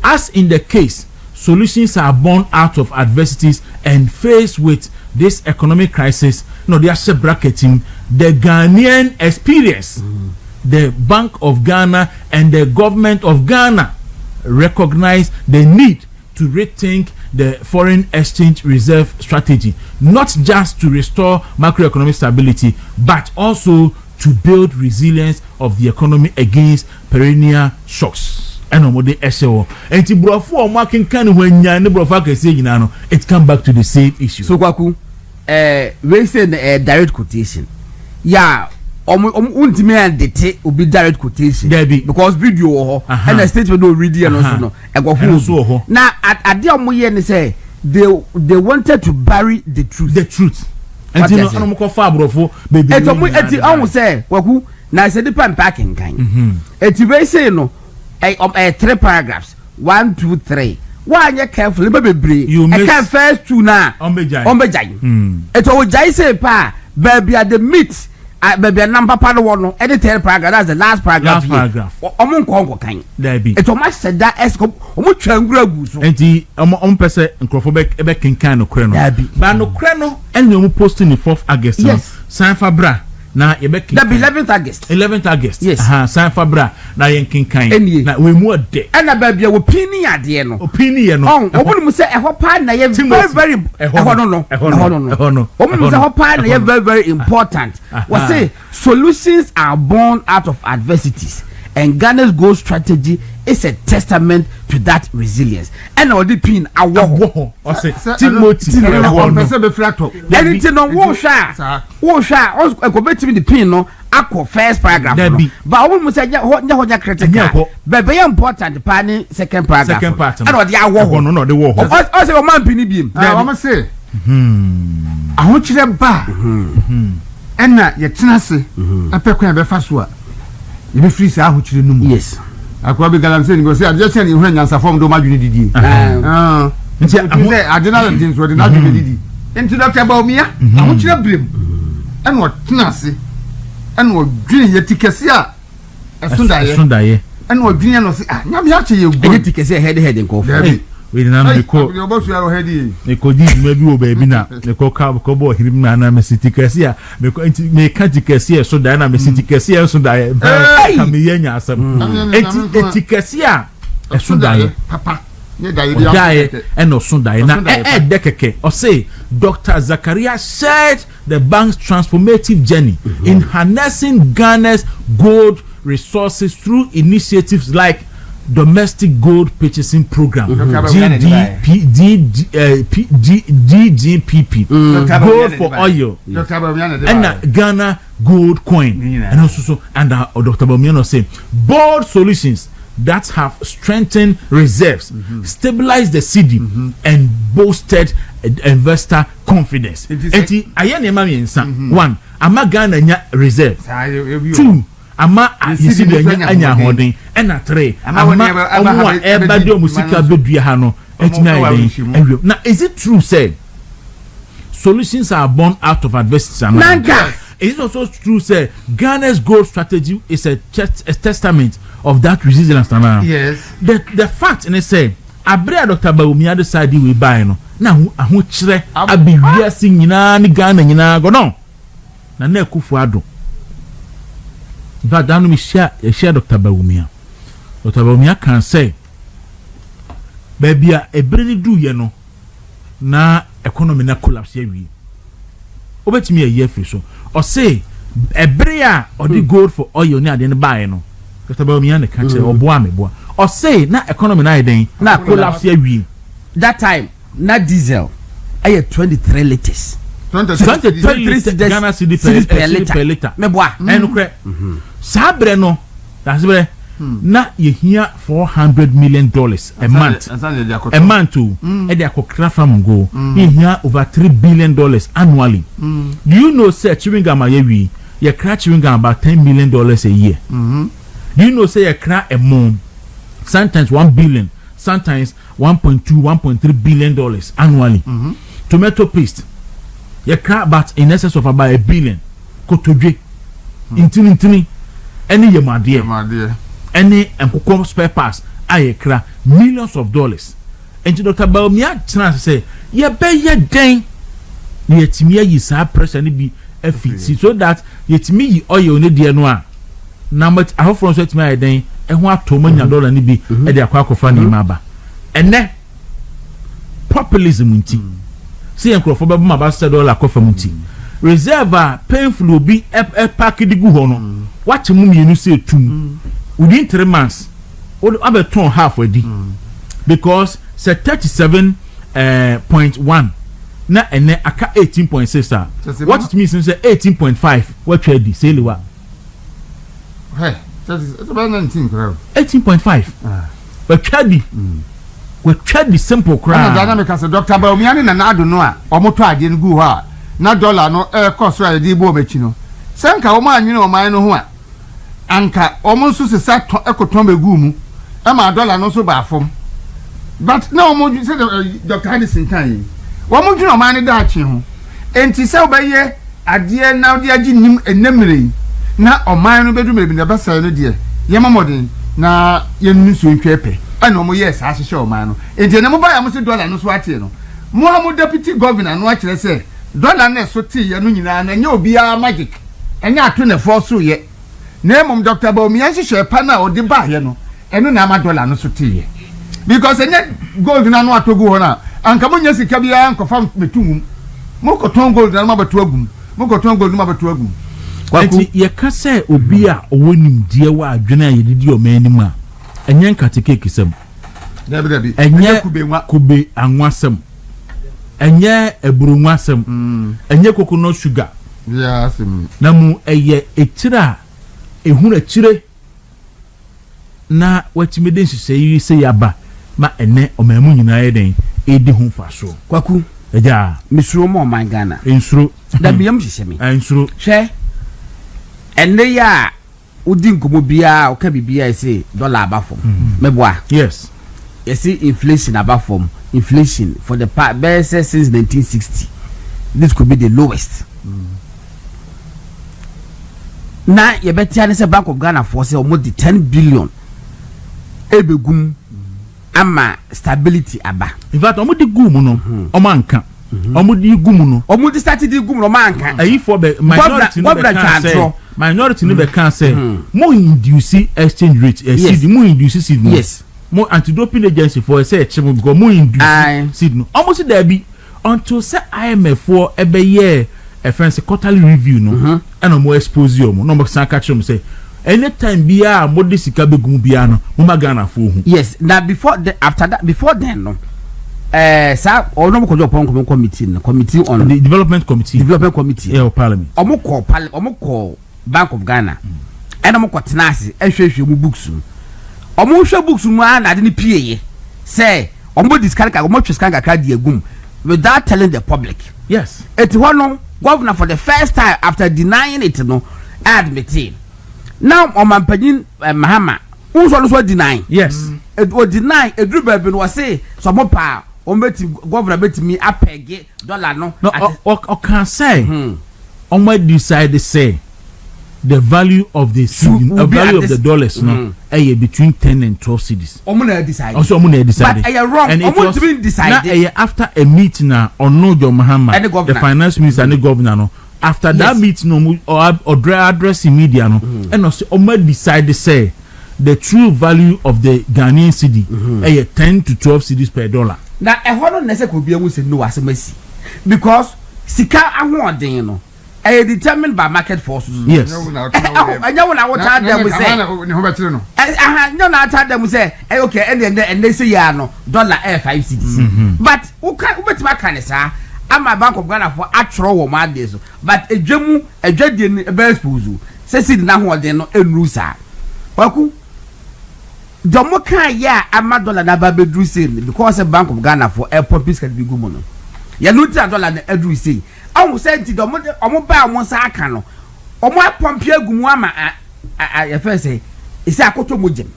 as in the case, solutions are born out of adversities, and faced with this economic crisis, they are bracketing the Ghanaian experience. The Bank of Ghana and the government of Ghana recognize the need to rethink the foreign exchange reserve strategy, not just to restore macroeconomic stability, but also to build resilience of the economy against perennial shocks. And it come back to the same issue. So Kwaku, we say direct quotation. Yeah, untimi and dete will be direct quotation. Because video and the statement no read and also no. Now at the omoye say they wanted to bury the truth. The truth. And you know anomko fa abrofo baby. Eti omo say Kwaku na say the pan packing kind. Eti we say no 3 paragraphs 1 2 3. Why you careful baby? You miss first 2 na ombejai. Eti o jai say pa baby at the meat. Baby number part one any 3rd paragraph, that's the last paragraph. Omo nko kan there be it almost said that escop omo twangura gu so enti omo pese nkrofo be kinkan no kre no ba no kre no ene omo post in the 4th August no San Fabra na ye be kinkan 11th August yes San Fabra na ye kinkan na we mu ode na baby wo pini ade no omo mu se eho pa na ye very eho no omo mu se eho pa na ye very important. We say solutions are born out of adversities, and Ghana's gold strategy is a testament to that resilience. And all the pin awo Timothy anything on wo sha go bet me the pin no akọ first paragraph but I want to say hoja critical but very important pani second paragraph and all the awo no the wo o say o man pin biem I want say ahun chire ba enna ye tenase apekwan be fa so a ye be free say ahuchire num yes akwa be galam say ni go say adjust ni hu nyansa form do madwene didi nti say adrenal things we dey na dwene didi nti Dr. Baumia ahuchire brem enna tenase enna dwene ye tikese a esundaye and what Junior no say, ah, nyam ya che ye go. Enti kese head nko fo. We na no ko. You boss you are head. Ne ko di maybe o baby na ne ko ka ko bo hirim na me city kese a me ko enti me ka ti kese so da na me city kese so da ka me yenya asem. Enti kese a so da papa. And also dekeke or say Dr. Zakaria shared the bank's transformative journey in harnessing Ghana's gold resources through initiatives like Domestic Gold Purchasing Program, DGPP, Gold for Oil, and Ghana Gold Coin, and also and Dr. Bomiano saying bold solutions that have strengthened reserves, stabilized the cedi, and boosted investor confidence. Eti ayene ma miensa. One, ama Ghana nya reserve. Two, ama yesidi anya hoden. And three, ama omo eba de musika bedua ha no. Etina eden. Now is it true say solutions are born out of adversity? Nanka. Is it also true say Ghana's gold strategy is a testament of that resilience? Yes. The fact in it say Abrea Dr. Bawumia decide we buy no na aho kire abewia sin nyina ni Ghana nyina go no na Kufu Addo that me share Dr. Bawumia. Dr. Bawumia can say baby a ebreni du ye no na economy na collapse ye wi obetimi a year free so or say ebrea or the gold for oil ni ade ne buy no Dr. Bawumia ne kan say oboa me boa or say na economy na den na collapse ye wi that time na diesel aye 23 liters 23 liters Ghana cedi per liter me boa enu kre sabre no that's bre na ye here $400 million a month to e dey akokra from go ye here over $3 billion annually. Do you know say chewing gum ye crack chewing gum about $10 million a year? Do you know say ye crack a month sometimes $1 billion, sometimes $1.3 billion annually? Tomato paste ye crack about in excess of about $1 billion. Kotodwe intini any ye my dear any enkoko spare parts ayekra millions of dollars. And Dr. Bawumia chance say ye be ye den ye timi yi sa pressure ni bi afiti so that ye timi yi oil ne de no a na much ahofro so timi aye den e ho atomanya dollar ni bi e de akwa akofa ni maba ene populism nti see enkrofo be ma ba $7 akofa munti reserve painful obi e pack di gu ho no watch mu mienu say tum within 3 months we turn half already because say 37.1 na ene aka 18.6 what it means say 18.5 what trade say liwa hey that is about 19 crowd 18.5 but trade we trade the simple crowd na dynamic as Dr. Bawumia na ado no a omoto ade ngu ho a na dollar no cost right dey bo machi no senka o ma anyine o man no ho a anka omo nso se sa ekoton begu mu e ma dollar no so ba fom but na omo say Dr. Hadison kan omo dwuna o man ne da achi ho enti se obaye ade na ode agi nim enemre na o man no bedu mebi na ba sai no de ye mamodin na ye nu so ntwepe ana omo yes a hye o man no enti na mo ba ya mo se dollar no so atie no mo ha mo deputy governor no a kire se dollar na so tie ye no nyina na nya obi a magic enya ato ne for so ye na mum Dr. Bawumia hye pa na odi ba ye no eno na ama dollar no so tie because enya gold na no atogu ho na anka mo nya sika bia ankofa metumum mo ko ton gold na ma batu agum mo ko ton gold na ma batu agum enti ye ka say obi a owonim die wa adwene a yedidi o manim a enya nkateke kisem dabi enya kube anwasem enya eburunwasem enya coconut sugar yes na mu eye etira ehuna chire na watimede nhyehyɛ se yaba ma ene omamu nyina yeden edi hu faso kwaku eja misuro mo man Ghana ensuro da biyam hyehyɛ me ensuro hwɛ ene ya udi nkomo bia o ka bibia say dollar abafom meboa yes you see inflation abafom inflation for the best since 1960 this could be the lowest na ye betia ne say Bank of Ghana for say almost 10 billion ebegum ama stability aba. In fact omo di gum no omo anka omo di gum no omo di start di gum no ma anka ayi for be minority no be can say minority no be can say mo induce exchange rate seed mo induce seed no yes mo anti-doping agency for say chemo because mo induce seed no almost there be until say IMF for ebe year a friend's quarterly review no and mo expose you no mo san catch them say anytime bia mo de sika begum bia no mo magana for hu. Yes, now before after that before then no sir ono mo ko jo pon committee no committee on the development committee yeah parliament omo ko Bank of Ghana and omo ko tenase ehwehwe mu books omo hwe books mu na de ni pie say omo discard ka omo tweskan ka di agum without telling the public. Yes, it one governor for the first time after denying it no admitting now omampagin Mahama who so deny. Yes, it was deny edru baby no say some pa ombeti governor betimi apege dollar no o can say omo decide to say the value of the value of the dollars no between 10 and 12 cedis. Omo na decide. Also omo na decide. But wrong. And omo to be decide. Na after a meeting na Onojo Mahama the finance minister and the governor no after that meeting no or address in media no and also omo decide to say the true value of the Ghanaian cedi 10 to 12 cedis per dollar. Na hono na se ko bia mu se no asemasi because sika ahoden no determined by market forces. Yes. Anya wona what them say. No na tell them say okay and they say ya no dollar 5 cedis. But who betima kan sa ama Bank of Ghana for atro wo ma dey so but edwemu edwade ni be expose say cedi na hoden no enru sa. Waku Domo kan ya ama dollar na ba bedru say because Bank of Ghana for airport peace can be good mono. Ya no ti dollar na edru say. Omo say ti domo ba omo sa aka no. Omo apompe agumu ama ya first say isi akoto mojem.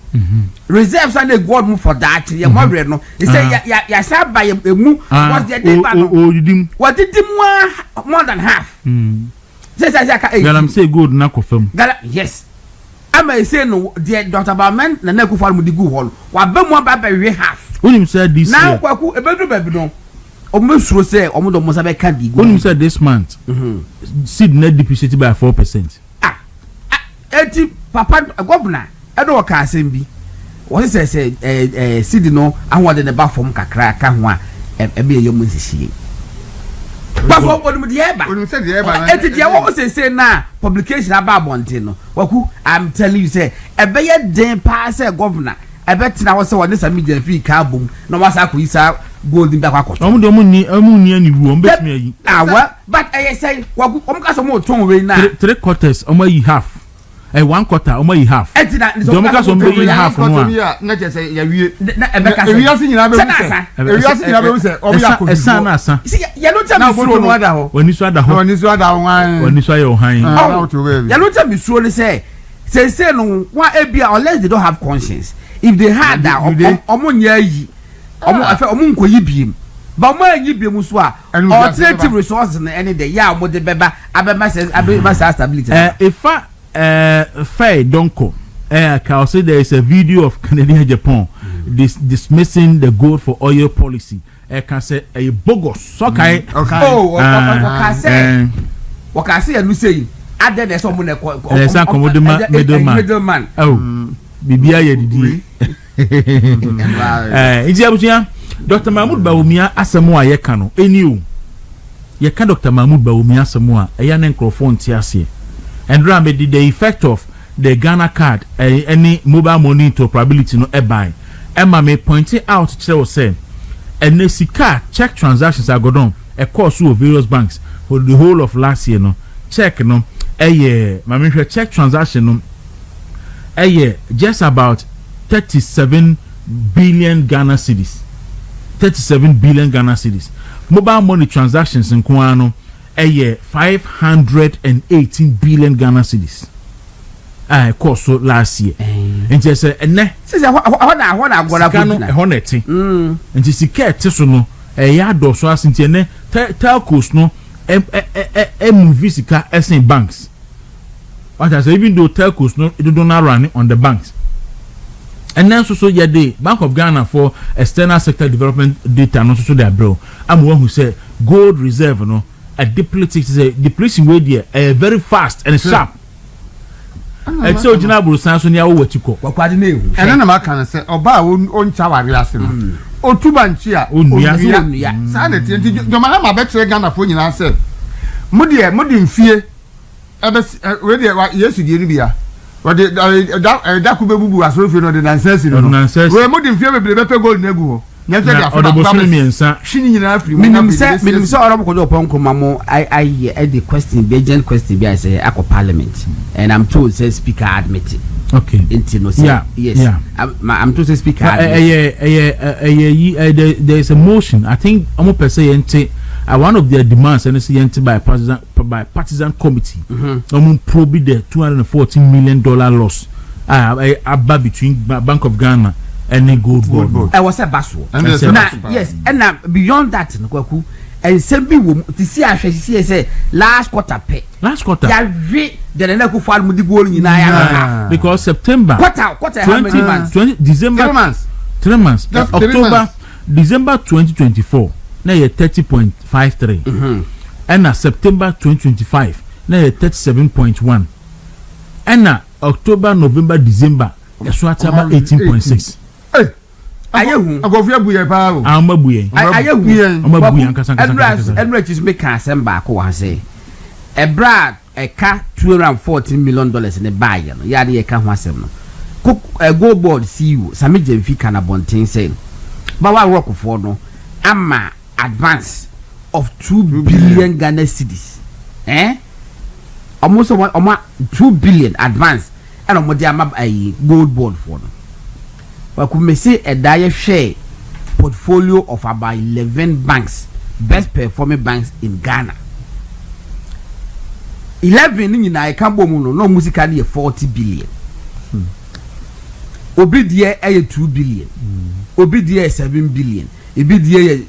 Reserves and the god mu for that ya mo re no. Isi ya sa ba emu was the day ba no. What did more than half. Say aka 8. Galam say gold na kofam. Yes. Ama say no the Dr. Baman na ku farm di gu hall. Wa ba mu ba we half. When him said this year. Now kwaku ebedu baby no. Omo suro say omo do mo sabe kan di gu. When him said this month. Seed net depreciated by 4%. Eti papa governor edo ka asem bi. Wo say seed no ahode ne ba form kakra ka ho a ebe ye mo sisi. But what would the eba? Eti dia wo say na publication about bonte no. Waku I'm telling you say ebe ye den pa say governor ebe tina wo say wo Ashanti Media fi ka bom na wasa ko isa gold bi akwakoto. Omo ni ani wu omo betimi ayi. But I say waku omo ka so mo ton we na 3 quarters omo yi half. 1 quarter omo yi half. Etina omo ka so mo yi half no na je say ya wie na ebe ka say. Ewi asi nyina be wu say. Ewi asi nyina be wu say omo ya ko. Esa na asa. Ya no tell me suro no ada ho. Oni so ada ho. Oni so ada ho wan. Oni so aye ho han. Ya no tell me suro ni say no wa ebia unless they don't have conscience. If they had that omo nya yi. Omo afa omo nkoyi biem. Ba mo anyi biem so a alternative resources na any day ya omo de beba abema stability. Ifa fair donko can say there is a video of Canadian Japan dismissing the gold for oil policy. Can say a bogus so kai can say you say other than someone middleman bibia ye didi iji abutia Dr. Mahmoud Bawumia asemu a ye ka no eniu ye ka Dr. Mahmoud Bawumia asemu a eya na microphone ti ase and remember the effect of the Ghana card any mobile money interoperability no buy Emma may point it out to say and sika check transactions are go down a course of various banks for the whole of last year no check no my check transaction no just about 37 billion Ghana cedis. 37 billion Ghana cedis. Mobile money transactions in Kwano 518 billion Ghana cedis. Course so last year. And just and says I want to go and just get so no yard or so as in telcos no movisica as in banks. But as even though telcos no it do not run on the banks. and then so yeah the Bank of Ghana for external sector development data no so their bro I'm one who say gold reserve no a depletion way there very fast and sharp. And so Jina Brusan so near what you call wakwade na ehu ene na maka na se oba on chawari ase no otubanchi a onua sa na tie jomana ma betre Ghana fo nyina se mudi mfie ebe we de Yesu die ni bia we de da ku bebubu asofie no de nonsense no we mudi mfie bebre bepe gold na gu ho nya se dia fa ba miensa shini nyina afri minim se orobo ko do ponko mamo I the question be agent question be I say akọ parliament and I'm told say speaker admit it. Okay. I'm told say speaker there is a motion. I think almost per se one of their demands and it's by partisan committee. Probe the $214 million loss between Bank of Ghana and the gold board. I was a basso. Yes, and beyond that, Nkwaku, and simply to see I say last quarter pay. Last quarter. The next fall with the gold in because September quarter how many months? 3 months. October, December 2024. Now you're 30.53. And September 2025. Now you're 37.1. And October, November, December. That's what about 18.6. Ayehu agofia buye pa o amabuye Enrich is make asem ba ko wan say ebra eka $214 million in the buy no ya de eka ho asem no go board CEO Sami Jemfi kana bonten say ba wa rock for no ama advance of 2 billion Ghana cedis almost 2 billion advance and omo ama gold board for no. We could say a dire share portfolio of about 11 banks, best performing banks in Ghana. 11 in I can't no musically 40 billion. Obi dear 2 billion. Obi dear 7 billion. Obi dear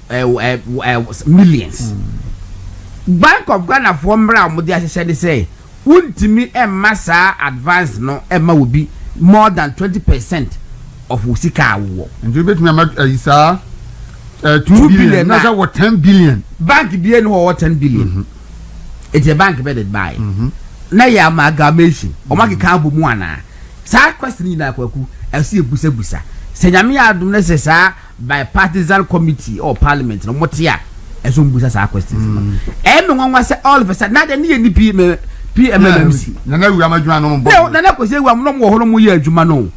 millions. Bank of Ghana from Brown would say, wouldn't me a massa advance no Emma would be more than 20% of usika wo and you bet me isa 2 billion na what 10 billion bank bi en ho 10 billion it's a bank bedded by na ya amalgamation o ma keka abomu ana sa question ni na kwaku ase ebusa se nyame adum na se sa by partisan committee or parliament no motia eso mbusa sa questions me nwanwa se all of a sudden na de ni PMMC na wi amadwuma no mbo na ko se wi am no mo ho no mo ye adwuma no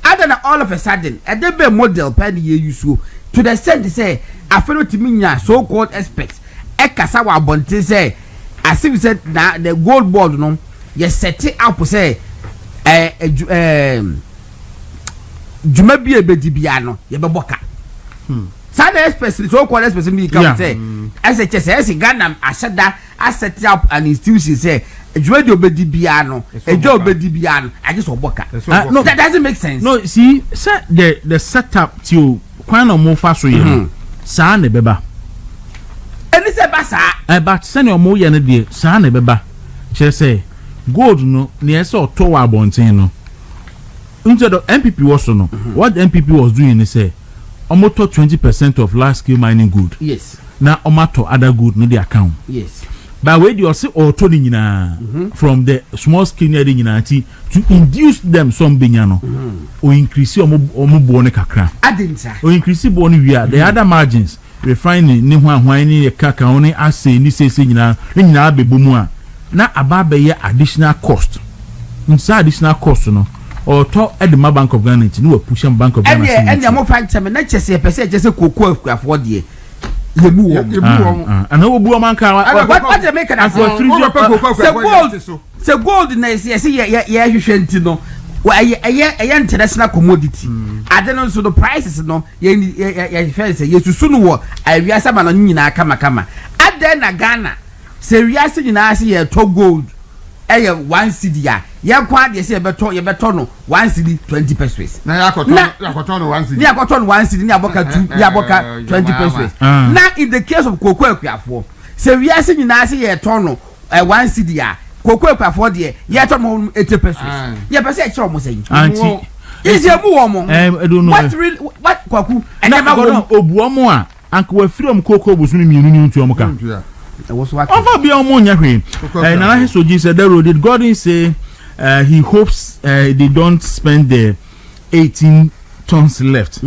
Adana all of a sudden, a debe model penny you so to the extent to say, I follow to me so called experts. Ekasawa Bonte say, as if said that the gold board no, you set it up say, Jumabi Bedibiano, Yababoka. Some experts, so called experts, me come say, as a chess, Ghana, I set up an institution say, a Joe Bedibiano, a Joe Bedibiano, I just Oboka. No, that doesn't make sense. No, see, the setup to quite no more fast you. San beba. And it's a bassa. But send your more yan dear, San beba. She say, gold no, near so tower bontino. Instead of MPP was no, what the MPP was doing is say, almost 20% of large scale mining good. Yes. Now, omato other good no the account. Yes. But where you see or turning from the small scale to induce them some binyano or increase your bone kakra. Or increase bone we are the other margins refining ni whining a kaka only as say ni say na be bumua. Na ababe ye additional cost. Inside additional cost no or talk at the Bank of Ghana to no push Bank of Ghana. And the more fact time and just say percent just a cocoa afford ye. And no woman can what they make an so gold na yeah you shan't know a international commodity. I don't know so the prices no you soon war I realize man on na kama at then na Ghana say we are saying na say to gold 1 cedi ya kwa de say you beto no 1 cedi 20 pesos na ya koton no 1 cedi ya koton 1 cedi ni aboka 2 ya aboka 20 pesos na in the case of cocoa akuafo say we are saying na say you turn no 1 cedi a cocoa akuafo de ya turn no 80 pesos ya pese e kire mo say Is your woman? I don't know. What really? What kwaku? And never go obuomo a anka wa free koko bosu ni mienu ni ntu omuka. It was what? Over be omo nya hwe. Na na so Jesus said that road did God say he hopes they don't spend the 18 tons left.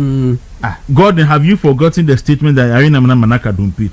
God, have you forgotten the statement that Arena Manaka don't pay?